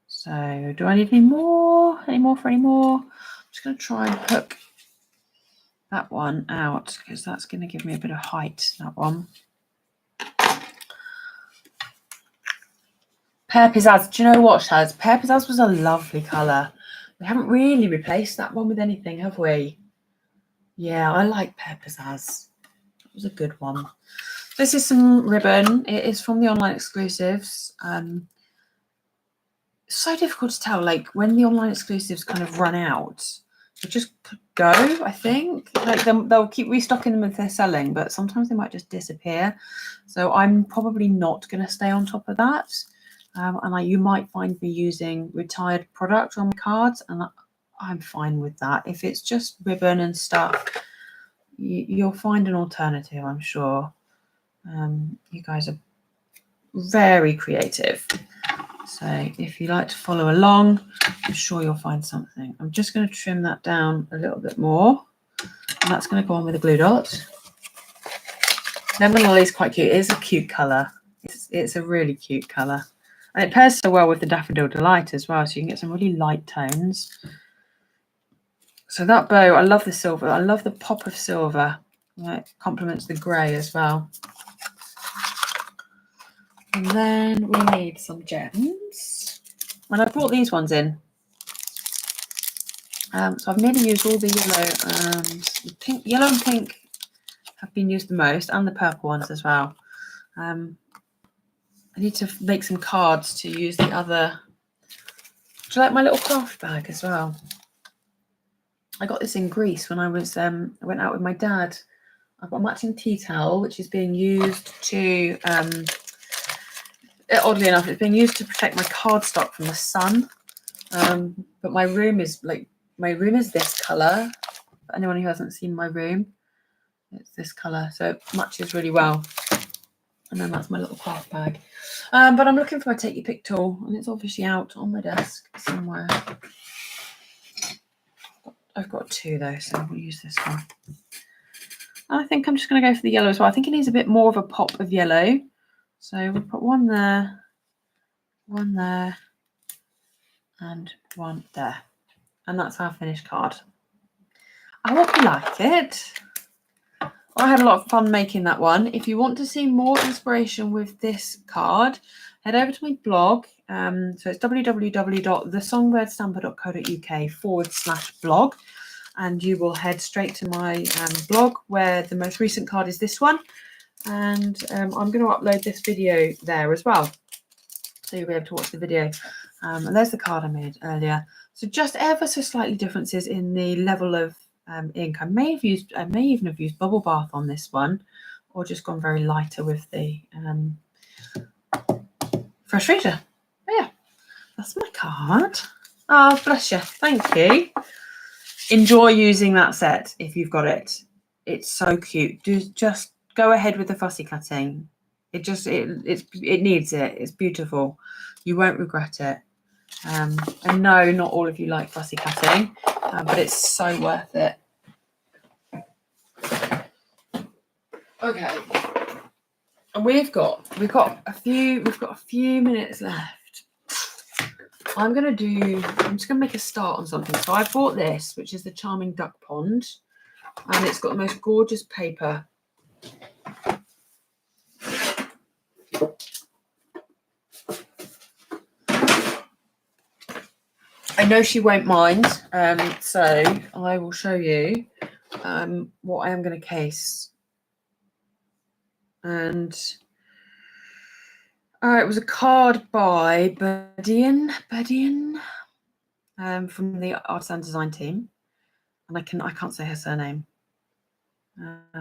[SPEAKER 1] so do I need any more? Any more for any more? I'm just going to try and hook that one out because that's going to give me a bit of height, that one. Pear Pizzazz. Do you know what, Shaz? Pear Pizzazz was a lovely colour. We haven't really replaced that one with anything, have we? Yeah, I like Pear Pizzazz. It was a good one. This is some ribbon. It is from the online exclusives. It's so difficult to tell, like when the online exclusives kind of run out, they just go, I think. Like they'll keep restocking them if they're selling, but sometimes they might just disappear. So I'm probably not going to stay on top of that. And you might find me using retired product on my cards, and I'm fine with that. If it's just ribbon and stuff, you'll find an alternative, I'm sure. You guys are very creative. So if you like to follow along, I'm sure you'll find something. I'm just going to trim that down a little bit more, and that's going to go on with a glue dot. Lemon lolly is quite cute. It is a cute colour. It's a really cute colour. And it pairs so well with the Daffodil Delight as well, so you can get some really light tones. So that bow, I love the silver. I love the pop of silver. It complements the grey as well. And then we need some gems. And I brought these ones in. So I've nearly used all the yellow and the pink. Yellow and pink have been used the most, and the purple ones as well. I need to make some cards to use the other. Do you like my little craft bag as well? I got this in Greece when I was went out with my dad. I've got a matching tea towel, which is being used to oddly enough, it's being used to protect my cardstock from the sun. But my room is this colour. For anyone who hasn't seen my room, it's this colour, so it matches really well. And then that's my little craft bag. But I'm looking for my Take Your Pick tool, and it's obviously out on my desk somewhere. I've got two though, so we'll use this one. And I think I'm just going to go for the yellow as well. I think it needs a bit more of a pop of yellow. So we'll put one there, and one there. And that's our finished card. I hope you liked it. I had a lot of fun making that one. If you want to see more inspiration with this card, head over to my blog. So it's www.thesongbirdStamper.co.uk/blog, and you will head straight to my blog where the most recent card is this one. And I'm going to upload this video there as well, so you'll be able to watch the video. And there's the card I made earlier. So just ever so slightly differences in the level of ink. I may even have used bubble bath on this one, or just gone very lighter with the fresh reader. But yeah, that's my card. Oh, bless you. Thank you. Enjoy using that set if you've got it. It's so cute. Just go ahead with the fussy cutting. It needs it. It's beautiful. You won't regret it. And no, not all of you like fussy cutting, but it's so worth it. Okay, and we've got a few minutes left. I'm just gonna make a start on something. So I bought this, which is the Charming Duck Pond, and it's got the most gorgeous paper. I know she won't mind, so I will show you what I am going to case. And it was a card by Bedian from the Artisan Design team, and I can't say her surname.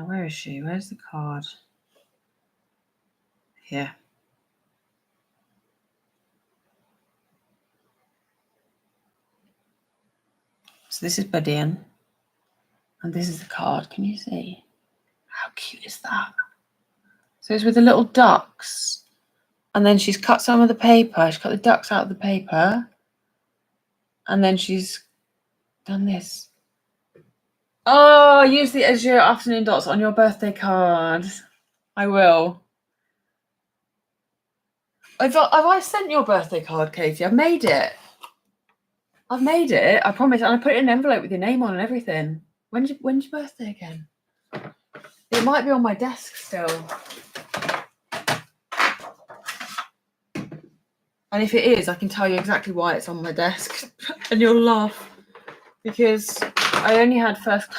[SPEAKER 1] Where is she? Where's the card? Here. So this is Bedian, and this is the card. Can you see? How cute is that? So it's with the little ducks, and then she's cut some of the paper. She's cut the ducks out of the paper, and then she's done this. Oh, use the Azure afternoon dots on your birthday card. I will. Have I sent your birthday card, Katie? I've made it. I promise. And I put it in an envelope with your name on and everything. When's your birthday again? It might be on my desk still. And if it is, I can tell you exactly why it's on my desk. And you'll laugh. Because I only had first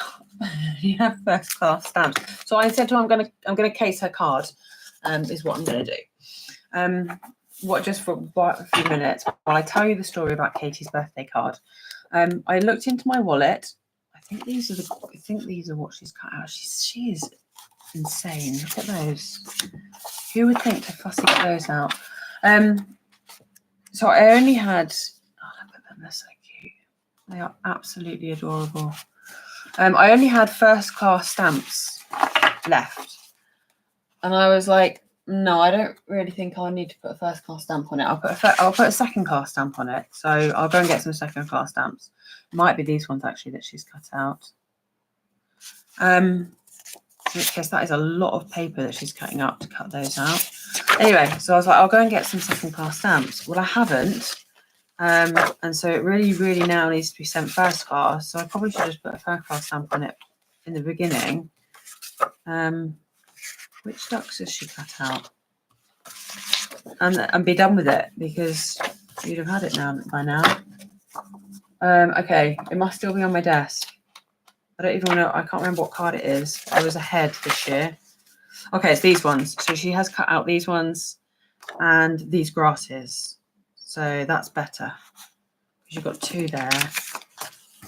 [SPEAKER 1] class stamps. So I said to her, I'm gonna case her card, is what I'm gonna do. Just for a few minutes while I tell you the story about Katie's birthday card. I looked into my wallet. I think these are what she's cut out. She is insane. Look at those. Who would think to fussy cut those out? So I only had. Oh, look at them. They're so cute. They are absolutely adorable. I only had first class stamps left, and I was like, no, I don't really think I'll need to put a first class stamp on it. I'll put a second class stamp on it. So I'll go and get some second class stamps. It might be these ones actually that she's cut out. In which case that is a lot of paper that she's cutting up to cut those out. Anyway, so I was like, I'll go and get some second class stamps. Well, I haven't. And so it really, really now needs to be sent first class. So I probably should just put a first class stamp on it in the beginning. Which ducks has she cut out? And be done with it, because you'd have had it by now. Okay, it must still be on my desk. I don't even know. I can't remember what card it is. I was ahead this year. Okay, it's these ones. So she has cut out these ones and these grasses. So that's better, because you've got two there.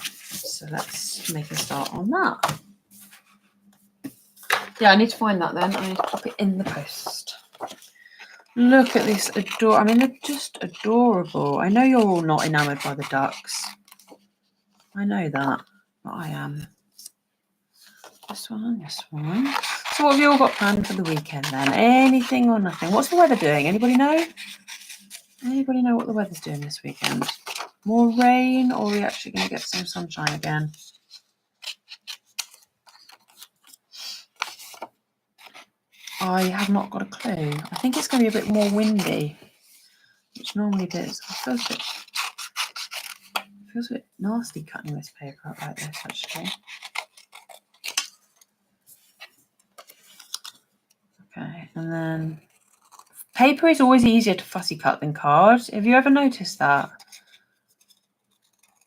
[SPEAKER 1] So let's make a start on that. Yeah, I need to find that then. I need to pop it in the post. Look at this I mean, they're just adorable. I know you're all not enamoured by the ducks. I know that, but I am. This one. So what have you all got planned for the weekend then? Anything or nothing? What's the weather doing? Anybody know? Anybody know what the weather's doing this weekend? More rain, or are we actually going to get some sunshine again? I have not got a clue. I think it's going to be a bit more windy, which normally it is. It feels a bit nasty cutting this paper up like this, actually. And then paper is always easier to fussy cut than card. Have you ever noticed that?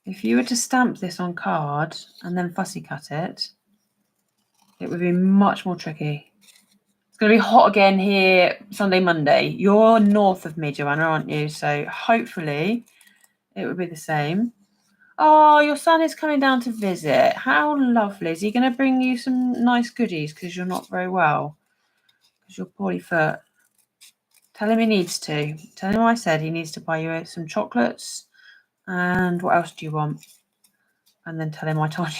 [SPEAKER 1] If you were to stamp this on card and then fussy cut it, it would be much more tricky. It's going to be hot again here Sunday, Monday. You're north of me, Joanna, aren't you? So hopefully it would be the same. Oh, your son is coming down to visit. How lovely. Is he going to bring you some nice goodies because you're not very well? Because you're poorly foot. Tell him he needs to. Tell him I said he needs to buy you some chocolates. And what else do you want? And then tell him I told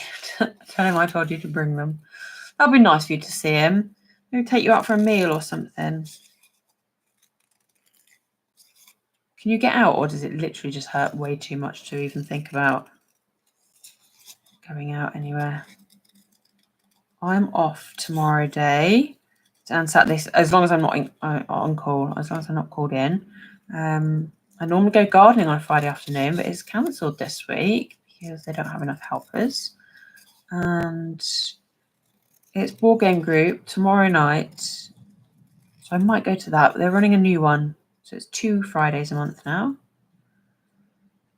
[SPEAKER 1] you to bring them. That'll be nice for you to see him. Maybe take you out for a meal or something. Can you get out, or does it literally just hurt way too much to even think about going out anywhere? I'm off tomorrow day and Saturday, as long as I'm not on call, as long as I'm not called in. I normally go gardening on a Friday afternoon, but it's cancelled this week because they don't have enough helpers. And it's board game group tomorrow night, so I might go to that. But they're running a new one, so it's 2 Fridays a month now.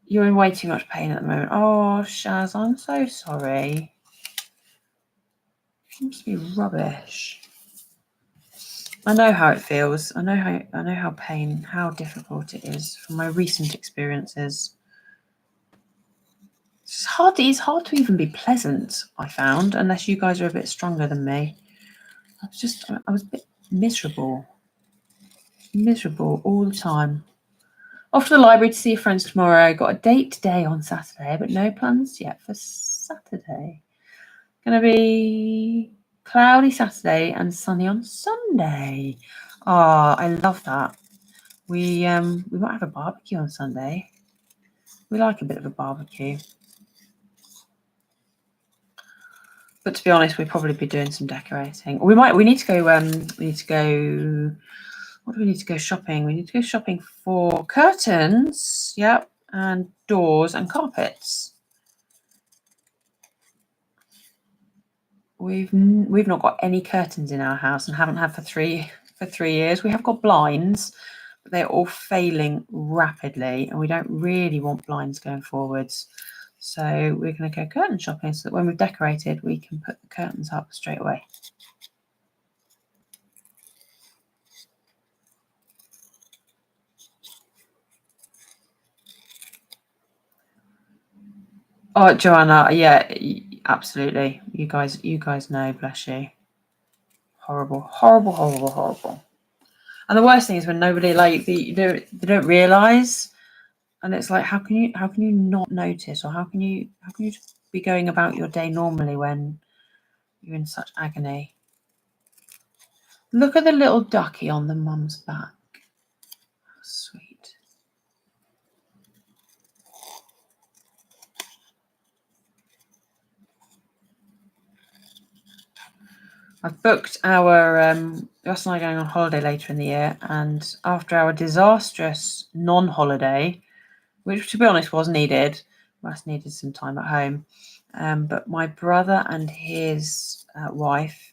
[SPEAKER 1] You're in way too much pain at the moment. Oh, Shaz, I'm so sorry. It must be rubbish. I know how it feels. I know how difficult it is from my recent experiences. It's hard to even be pleasant, I found, unless you guys are a bit stronger than me. I was a bit miserable all the time. Off to the library to see friends tomorrow. Got a date today on Saturday, but no plans yet for Saturday. Gonna be cloudy Saturday and sunny on Sunday. Oh, I love that. We might have a barbecue on Sunday. We like a bit of a barbecue. But to be honest, we'll probably be doing some decorating. We need to go what do we need to go shopping? We need to go shopping for curtains, yep, and doors and carpets. We've not got any curtains in our house and haven't had for 3 years. We have got blinds, but they're all failing rapidly, and we don't really want blinds going forwards. So we're going to go curtain shopping so that when we've decorated, we can put the curtains up straight away. Oh, Joanna, yeah, absolutely. You guys know, bless you. Horrible. And the worst thing is when nobody they don't realise, and it's like, how can you not notice, or how can you just be going about your day normally when you're in such agony? Look at the little ducky on the mum's back. How sweet. I've booked our Ross and I are going on holiday later in the year, and after our disastrous non-holiday, which to be honest was needed, Russ needed some time at home. But my brother and his wife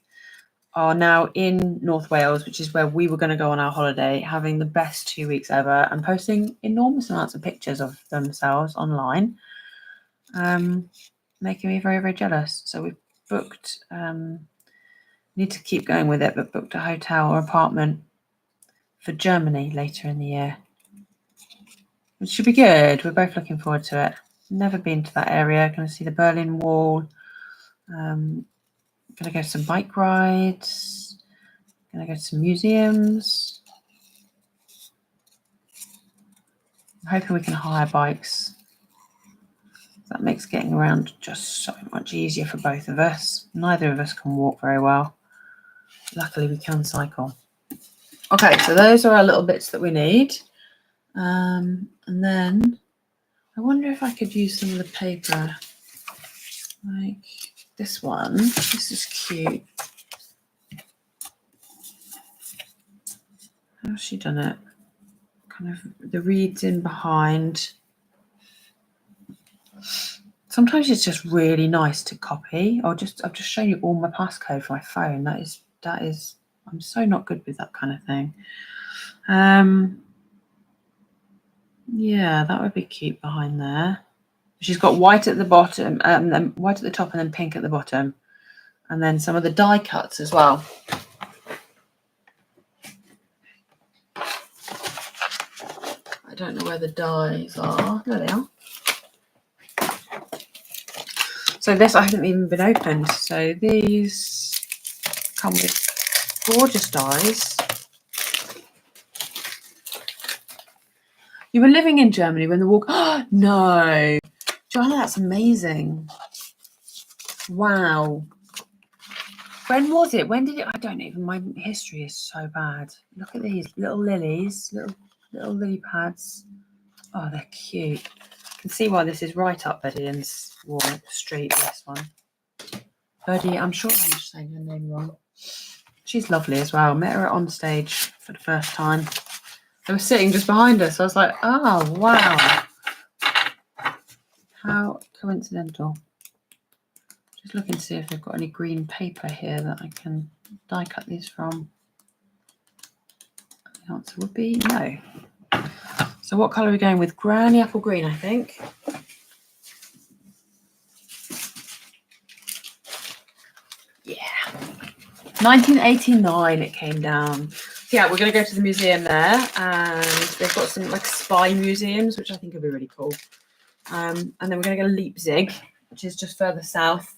[SPEAKER 1] are now in North Wales, which is where we were going to go on our holiday, having the best 2 weeks ever and posting enormous amounts of pictures of themselves online, making me very, very jealous. So we've booked, need to keep going with it, but booked a hotel or apartment for Germany later in the year. It should be good. We're both looking forward to it. Never been to that area. Going to see the Berlin Wall. Going to go to some bike rides. Going to go to some museums. I'm hoping we can hire bikes. That makes getting around just so much easier for both of us. Neither of us can walk very well. Luckily, we can cycle. Okay, so those are our little bits that we need. And then I wonder if I could use some of the paper, like this one. This is cute. How's she done it? Kind of the reeds in behind. Sometimes it's just really nice to copy. I've just shown you all my passcode for my phone. That is I'm so not good with that kind of thing. Yeah, that would be cute behind there. She's got white at the bottom, then white at the top, and then pink at the bottom, and then some of the die cuts as well. I don't know where the dies are. There they are. So this I haven't even been opened. So these come with gorgeous dies. You were living in Germany when the war... Oh, no. Joanna, that's amazing. Wow. When was it? When did it? I don't even... My history is so bad. Look at these little lilies. Little lily pads. Oh, they're cute. You can see why this is right up Betty-Ann's wall street, this one. Birdie, I'm sure I'm just saying her name wrong. She's lovely as well. Met her on stage for the first time. They were sitting just behind us. So I was like, oh, wow. How coincidental. Just looking to see if they've got any green paper here that I can die cut these from. The answer would be no. So what colour are we going with? Granny apple green, I think. Yeah. 1989 it came down. So yeah, we're going to go to the museum there, and they've got some like spy museums, which I think will be really cool. And then we're going to go to Leipzig, which is just further south.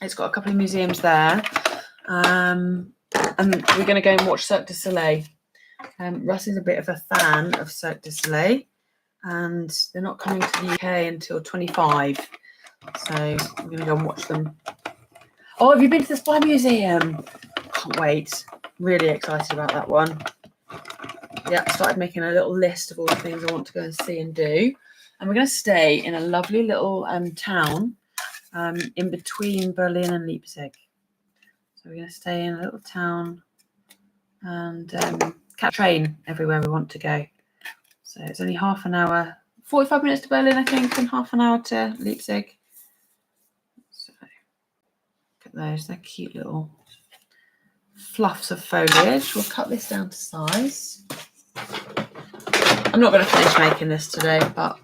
[SPEAKER 1] It's got a couple of museums there. And we're going to go and watch Cirque du Soleil. Russ is a bit of a fan of Cirque du Soleil, and they're not coming to the UK until 25. So we're going to go and watch them. Oh, have you been to the Spy Museum? Can't wait. Really excited about that one. Yeah, I started making a little list of all the things I want to go and see and do. And we're going to stay in a lovely little town in between Berlin and Leipzig. So we're going to stay in a little town and catch a train everywhere we want to go. So it's only half an hour, 45 minutes to Berlin, I think, and half an hour to Leipzig. So look at those, they're cute little fluffs of foliage. We'll cut this down to size. I'm not going to finish making this today, but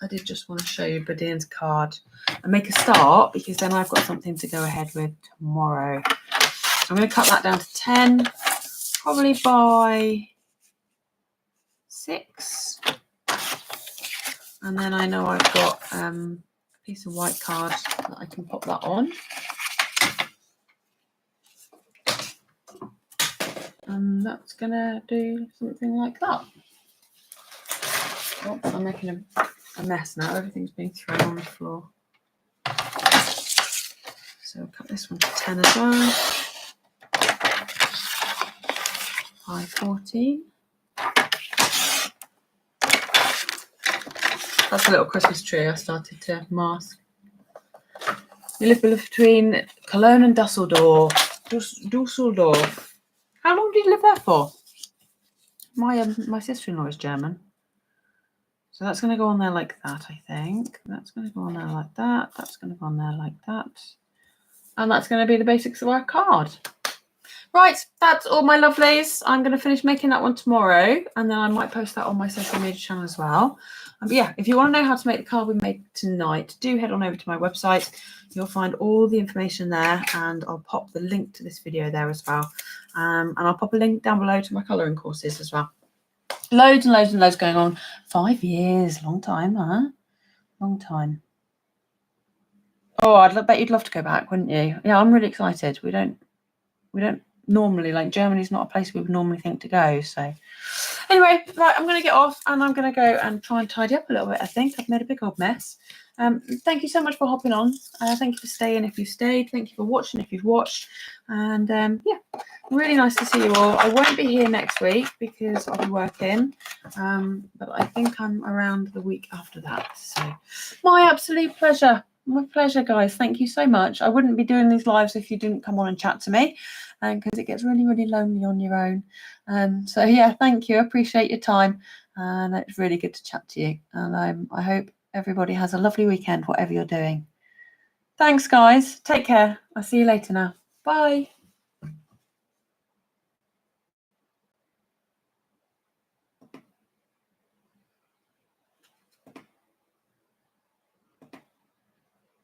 [SPEAKER 1] I did just want to show you Betty-Ann's card and make a start, because then I've got something to go ahead with tomorrow. So I'm going to cut that down to 10, probably by 6. And then I know I've got a piece of white card that I can pop that on. And that's going to do something like that. Oh, I'm making a mess now. Everything's being thrown on the floor. So I'll cut this one to 10 as well. By 14. That's a little Christmas tree I started to mask. You live between Cologne and Dusseldorf. Dusseldorf. How long did you live there for? My sister-in-law is German. So that's going to go on there like that, I think. That's going to go on there like that. That's going to go on there like that. And that's going to be the basics of our card. Right, that's all my lovelies. I'm going to finish making that one tomorrow, and then I might post that on my social media channel as well. But yeah, if you want to know how to make the card we made tonight, do head on over to my website. You'll find all the information there, and I'll pop the link to this video there as well. And I'll pop a link down below to my colouring courses as well. Loads and loads and loads going on. 5 years, long time, huh? Long time. Oh, I'd bet you'd love to go back, wouldn't you? Yeah, I'm really excited. We don't normally, like, Germany's not a place we would normally think to go. So anyway, right, I'm going to get off, and I'm going to go and try and tidy up a little bit. I think I've made a big old mess. Thank you so much for hopping on. Thank you for staying if you stayed. Thank you for watching if you've watched. And yeah, really nice to see you all. I won't be here next week because I'll be working, but I think I'm around the week after that. So my absolute pleasure. My pleasure, guys. Thank you so much. I wouldn't be doing these lives if you didn't come on and chat to me, because it gets really, really lonely on your own. So yeah, thank you. I appreciate your time, and it's really good to chat to you. And I hope everybody has a lovely weekend, whatever you're doing. Thanks, guys. Take care. I'll see you later now. Bye.